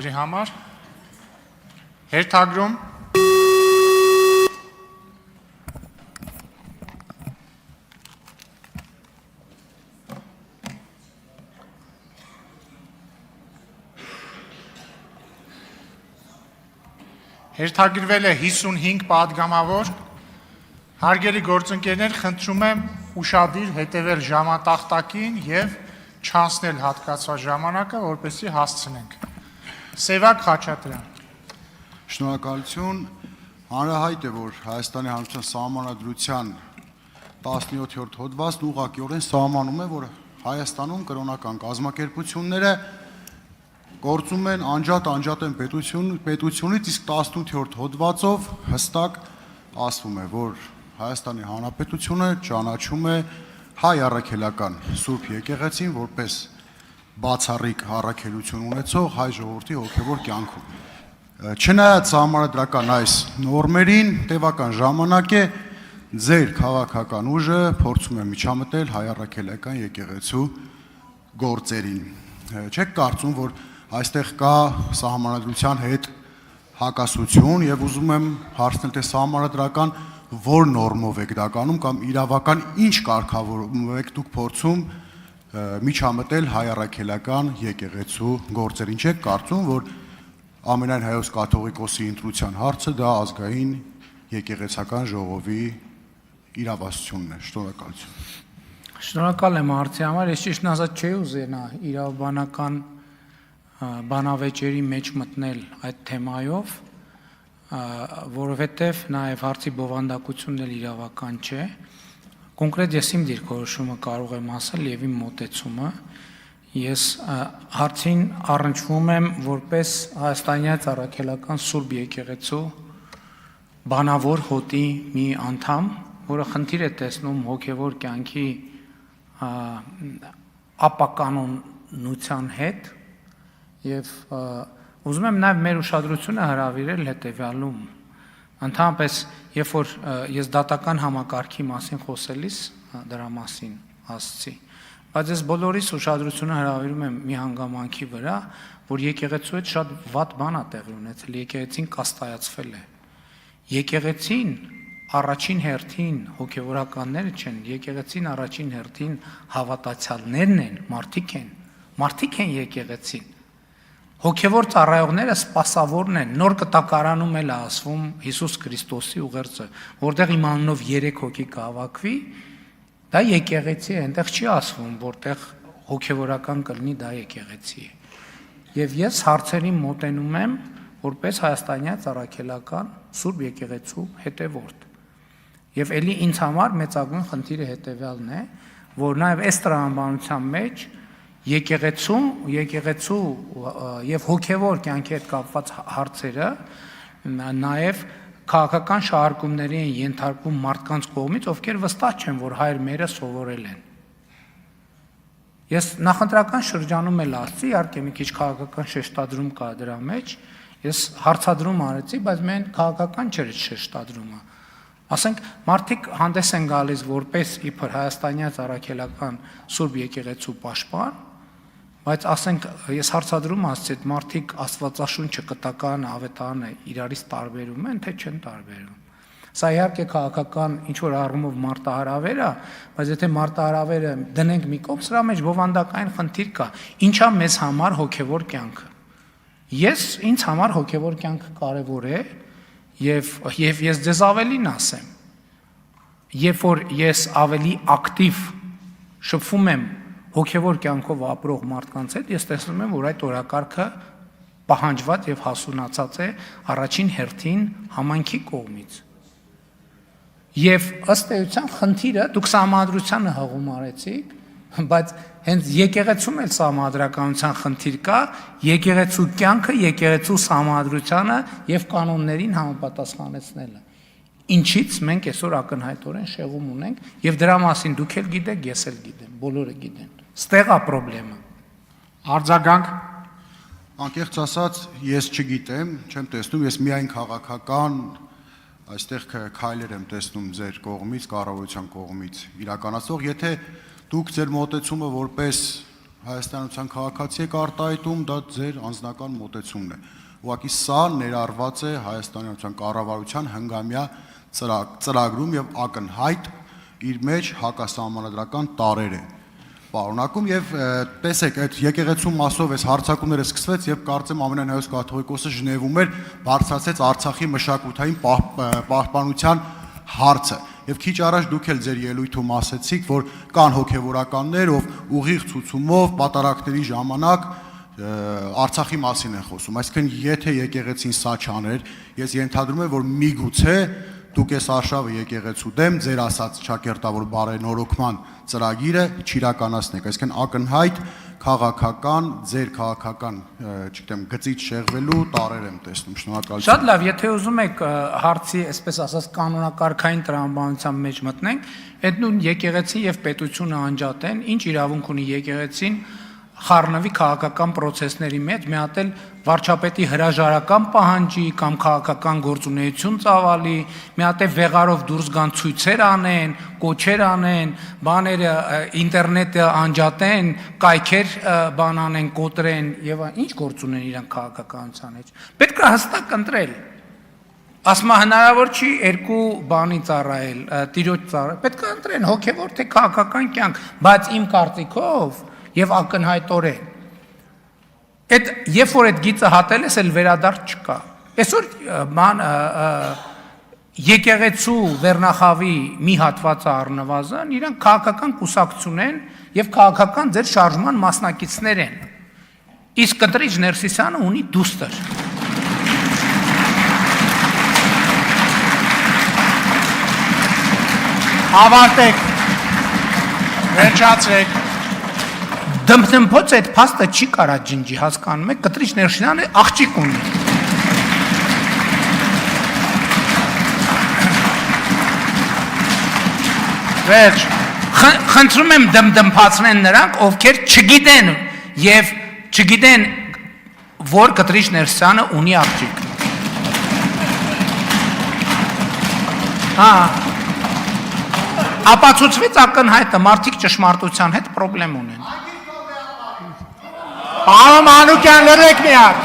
Համար հերթագրում հերթագրվել է 55 պատգամավոր, հարգելի գործընկերներ, խնդրում եմ ուշադիր հետևել ժամատախտակին և չանցնել հատկացված ժամանակը, որպեսզի հասցնենք։ Սևակ Խաչատրյան։ Շնորհակալություն, հանրահայտ է, որ Հայաստանի Հանրապետության Սահմանադրության 17-րդ հոդվածն ուղղակիորեն սահմանում է, որ Հայաստանում կրոնական կազմակերպությունները գործում են անջատ են պետությունից, իսկ 18-րդ հոդվածով հստակ ասվում է, որ Հայաստանի Հանրապետությունը ճանաչում է հայ առաքելական Սուրբ Եկեղեցին որպես բացառիկ առաքելություն ունեցող հայ ժողովրդի հոգևոր կյանքում։ Չնայած սահմանադրական այս նորմերին, տևական ժամանակ է ձեր քաղաքական ուժը փորձում է միջամտել հայ առաքելական եկեղեցու գործերին։ Չեք կարծում, որ այստեղ կա սահմանադրության հետ հակասություն և ուզում եմ հարցնել, թե սահմանադրական որ նորմով եք դա կանում կամ իրավական ինչ կարգավորում եք դուք փորձում միջամտել հայ առաքելական եկեղեցու գործերին։ Չեք կարծում, որ ամենայն հայոց կաթողիկոսի ընտրության հարցը դա ազգային եկեղեցական ժողովի իրավասությունն է։ Շնորհակալություն։ Շնորհակալ եմ հարցի համար, ես ճիշտն ասած չէի ուզենա իրավաբանական բանավեճերի մեջ մտնել այդ թեմայով, որովհետև նաև հարցի բովանդակությունն էլ իրավական չէ։ Կոնկրետ ես իմ դիրքորոշումը կարող եմ ասել և իմ մոտեցումը։ Ես հարցին առնչվում եմ որպես հայաստանյան առաքելական Սուրբ Եկեղեցու բանավոր հոտի մի անդամ, որը խնդիր է տեսնում հոգևոր կյանքի ապականոնության հետ և ուզում եմ նաև մեր ուշադրությունը հրավիրել հետևյալում։ Ընդհանրապես, երբ որ ես դատական համակարգի մասին խոսելիս դրա մասին ասացի, բայց ես բոլորիս ուշադրությունը հրավիրում եմ մի հանգամանքի վրա, որ եկեղեցու հետ շատ վատ բան է տեղի ունեցել, եկեղեցին կաստայացվել է։ Եկեղեցին առաջին հերթին հոգևորականները չեն, եկեղեցին առաջին հերթին հավատացյալներն են, մարդիկ են եկեղեցին։ Հոգևոր ծառայողները սպասավորն են, նոր կտակարանում էլ ասվում Հիսուս Քրիստոսի ուղերձը, որտեղ իմ անունով 3 հոգի կհավաքվի, դա եկեղեցի է, այնտեղ չի ասվում, որտեղ հոգևորական կլինի, դա եկեղեցի է։ Եվ ես հարցերին մոտենում եմ որպես հայաստանյան առաքելական Սուրբ Եկեղեցու հետևորդ։ Եւ ելի ինձ համար մեծագույն խնդիրը հետեւյալն է, որ նաեւ այս տրամաբանության մեջ եկեղեցու եւ հոգևոր կյանքի հետ կապված հարցերը նաեւ քաղաքական շահարկումների են ենթարկվում մարդկանց կողմից, ովքեր վստահ չեն, որ հայր մերը սովորել են։ Ես նախընտրական շրջանում էլ ասացի, իհարկե մի քիչ քաղաքական շեշտադրում կա դրա մեջ, ես հարցադրում արեցի, բայց մեն քաղաքական չէր շեշտադրումը։ Ասենք մարդիկ հանդես են գալիս որպես իբր հայաստանյան առաքելական Սուրբ Եկեղեցու պաշտպան, բայց ասենք ես հարցադրում ասացի, այդ մարդիկ Աստվածաշունչը կտականը, ավետարանը իրարից տարբերում են, թե չեն տարբերում։ Սա իհարկե քաղաքական ինչ-որ առումով մարտահրավեր է, բայց եթե մարտահրավերը դնենք մի կողմ, սրա մեջ բովանդակային խնդիր կա։ Ինչա մեզ համար հոգևոր կյանքը։ Ինձ համար հոգևոր կյանքը կարևոր է և ես ձեզ ավելին ասեմ, երբ որ ես ավելի ակտիվ շփվում եմ հոգևոր կյանքով ապրող մարդկանց հետ, ես տեսնում եմ, որ այդ օրակարգը պահանջված և հասունացած է առաջին հերթին համայնքի կողմից։ Եվ ըստ էության խնդիրը դուք սահմանադրությանը հղում արեցիք, բայց հենց եկեղեցում էլ սահմանադրականության խնդիր կա, եկեղեցու կյանքը, եկեղեցու սահմանադրությանը և կանոններին համապատասխանեցնելը։ Ինչից մենք այսօր ակնհայտորեն շեղում ունենք և դրա մասին դուք էլ գիտեք, ես էլ գիտեմ, բոլորը գիտեն։ Ստեղ է պրոբլեմը։ Արձագանք։ Անկեղծ ասած, ես չգիտեմ, չեմ տեսնում, ես միայն քաղաքական այստեղ քայլեր եմ տեսնում ձեր կողմից, կառավարության կողմից իրականացող, եթե դուք ձեր մոտեցումը որպես հայաստանության քաղաքացի եք արտահայտում, դա ձեր անձնական մոտեցումն է։ Ուղղակի սա ներառված է հայաստանյան կառավարության հնգամյա ծրագրում եւ ակնհայտ իր մեջ հակասահմանադրական տարեր է պարունակում եւ տեսեք այդ եկեղեցու մասով այս հարցակումները սկսվեց եւ կարծեմ ամենայն հայոց կաթողիկոսը Ժնևում էր բարձրացեց Արցախի մշակութային պահպանության հարցը եւ քիչ առաջ դուք էլ ձեր ելույթում ասեցիք որ կան հոգեվորականներ ով ուղիղ ցուցումով պատարակների ժամանակ Արցախի մասին են խոսում այսինքն եթե եկեղեցին սա չաներ ես ենթադրում եմ որ միգուցե դուք այս արշավը եկեղեցու դեմ ձեր ասած ճակերտավոր բարենորոգման ծրագիրը չիրականացնեք այսինքն ակնհայտ քաղաքական ձեր քաղաքական չգիտեմ գծից շեղվելու տարեր եմ տեսնում շնորհակալություն Շատ լավ եթե ուզում եք հարցի այսպես ասած կանոնակարգային տրամաբանության մեջ մտնենք այդ նույն եկեղեցին եւ պետությունը անջատեն ինչ իրավունք ունի եկեղեցին խառնվի քաղաքական process-ների մեջ մի հատ էլ վարչապետի հրաժարական պահանջի կամ քաղաքական գործունեություն ծավալի, մի հատ էլ վեղարով դուրս գան ցույցեր անեն, կոչեր անեն, բաները ինտերնետը անջատեն, կայքեր բան անեն, կոտրեն եւ ինչ գործ ունեն իրենք քաղաքականության մեջ։ Պետք է հստակ ընտրել։ Ասма հնարավոր չի երկու բանի ծառայել, տիրոջ ծառայել։ Պետք է ընտրեն հոգեվոր թե քաղաքական կյանք, բայց իմ կարծիքով եւ ակնհայտորեն այդ երբ որ այդ գիծը հատել ես էլ վերադարձ չկա այսօր եկեղեցու վերնախավի մի հատվածը առնվազն իրանք քաղաքական կուսակցություն են եւ քաղաքական ձեր շարժման մասնակիցներ են իսկ Կտրիչ Ներսիսյանը ունի դուստր ավարտեք վերջացրեք Դմփնփոց այդ փաստը չի կարա ջնջի, հասկանում եք, Կտրիչ Ներսիսյանը աղջիկ ունի։ Վերջ Խնդրում եմ դմփացնեն նրանք, ովքեր չգիտեն եւ չգիտեն, որ Կտրիչ Ներսիսյանը ունի աղջիկ։ Հա Ապացուցվեց ակնհայտը, մարդիկ ճշմարտության հետ խնդրեմ ունեն։ Պարոն Մանուկյան լրեք մի հատ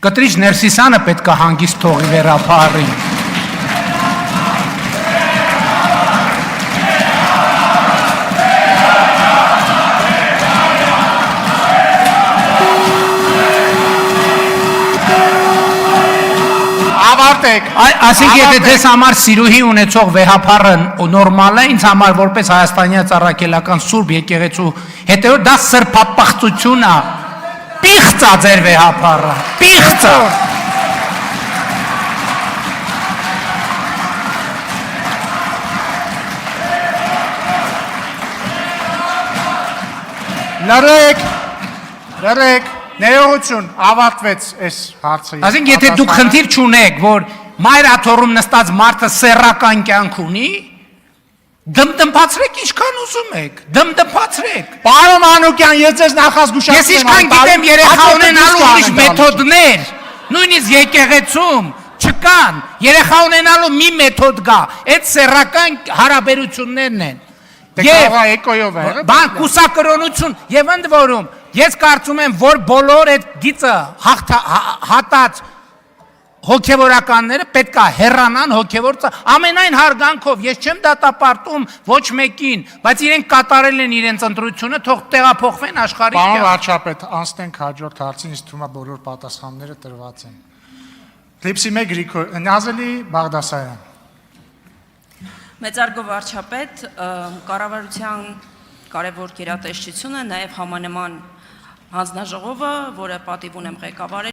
Կտրիչ Ներսիսյանը պետք է հանգիստ թողի վերապահարին ավարտեք Այսինքն եթե դες համար սիրուհի ունեցող վեհապարը նորմալ է, ինձ համար որպես հայաստանյան ծառայելական սուրբ եկեղեցու հետեւորդ դա սրբապղծություն է։ Պիղծ է ձեր վեհապարը, պիղծ է։ լրեք ներողություն ավարտվեց այս հարցը Այսինքն եթե դուք խնդիր չունեք, որ մայրաթոռում նստած մարդը սեռական կյանք ունի, դմդմփացրեք ինչքան ուզում եք, դմդմփացրեք։ Պարոն Մանուկյան, ես ձեզ նախազգուշացնում Ես ինչքան գիտեմ երեխա ունենալու ուրիշ մեթոդներ, նույնիսկ եկեղեցում չկան, երեխա ունենալու մի մեթոդ կա, այդ սեռական հարաբերություններն են։ Եվ էկոյով է։ Բան կուսակրոնություն եւ ընդ որում ես կարծում եմ որ բոլոր այդ գիծը հատած հոգեվորականները պետք է հեռանան հոգեվոր ամենայն հարգանքով ես չեմ դատապարտում ոչ մեկին բայց իրենք կատարել են իրենց ընտրությունը թող տեղափոխվեն աշխարհի Պարոն վարչապետ անցնենք հաջորդ հարցին ինձ թվում է բոլոր պատասխանները տրված են Լիպսի 1 Գրիգոր Նազելի Բաղդասարյան Մեծարգո վարչապետ, կառավարության կարևոր գերատեսչությունը, նաև համանման հանձնաժողովը, որը պատիվ ունեմ ղեկավարել